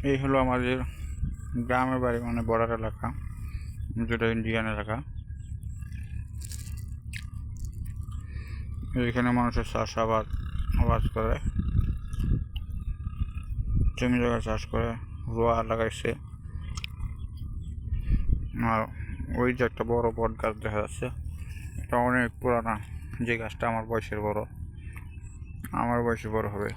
এই হলো আমাদের গ্রামের বাড়ি, মানে বর্ডার এলাকা, যেটা ইন্ডিয়ান এলাকা। এখানে মানুষের চাষাবাদ করে, জমি জায়গা চাষ করে, রোয়া লাগাইছে। আর ওই যে একটা বড় বট গাছ দেখা যাচ্ছে, এটা অনেক পুরানা। যে গাছটা আমার বয়সে বড় হবে।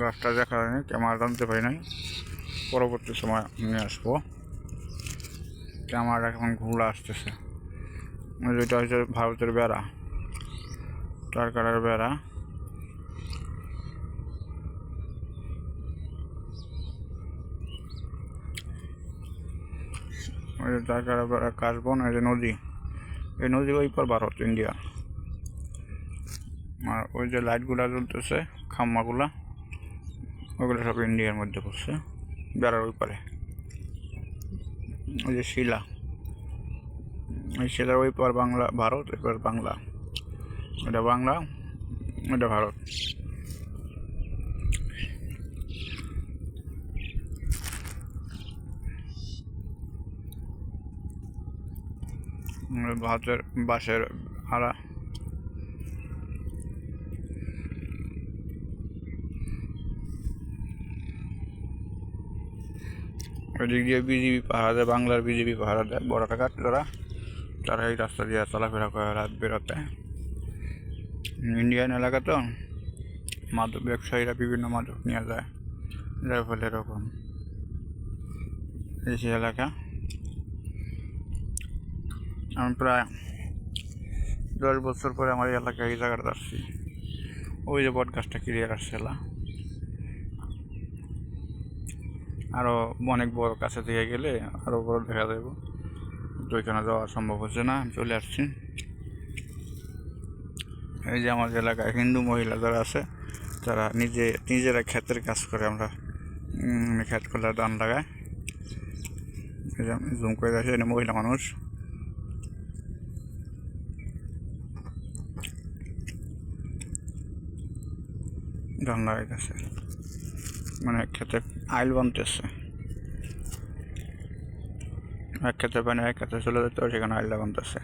গাছটা দেখা হয়নি, ক্যামেরা জানতে পারি নাই, পরবর্তী সময় নিয়ে আসবো। ক্যামেরা এখন ঘুরে আসতেছে। এটা হচ্ছে ভারতের বেড়া, টারকারের বেড়া। ওই যে টারকারের বেড়া, কাশবন, এই যে নদী, এই নদী ওই পর ভারত, ইন্ডিয়া। আর ওই যে লাইটগুলা জ্বলতেছে, খাম্মাগুলা, ওইগুলো সব ইন্ডিয়ার মধ্যে পড়ছে, বেড়ার ওই পারে। ওই যে শিলা, এই শিলার ওই পার বাংলা, ভারত, ওই পার বাংলা। এটা বাংলা, এটা ভারত। ভারতের বাঁশের আড়া। ওইদিক দিয়ে বিজেপি পাহারা দেয়, বাংলার বিজেপি পাহারা দেয়, বড় টাকা তারা এই রাস্তা দিয়ে চলাফেরা করে রাত বেরোতে। ইন্ডিয়ান এলাকা তো, মাদক ব্যবসায়ীরা বিভিন্ন মাদক নিয়ে যায়, যার ফলে এরকম। এই এলাকা আমি প্রায় 10 বছর পরে আমার এই এলাকায় এই জায়গাটা আসছি। ওই যে বট গাছটা ক্লিয়ার আসছে, আরও অনেক বড়, কাছে থেকে গেলে আরও বড় দেখা যাব, তো ওইখানে যাওয়া সম্ভব হচ্ছে না, চলে আসছি। এই যে আমাদের এলাকায় হিন্দু মহিলা যারা আছে, তারা নিজেরা ক্ষেতের কাজ করে। আমরা ক্ষেত খোলা ধান লাগাই। এই যে আমি জুম করে যাচ্ছি, মহিলা মানুষ। ধান লাগাইতেছে, মানে খেতে আইল বানতেছে। এক খেতে পানি এক খেতে চলে যেতে, সেখানে আইলটা বানতেছে।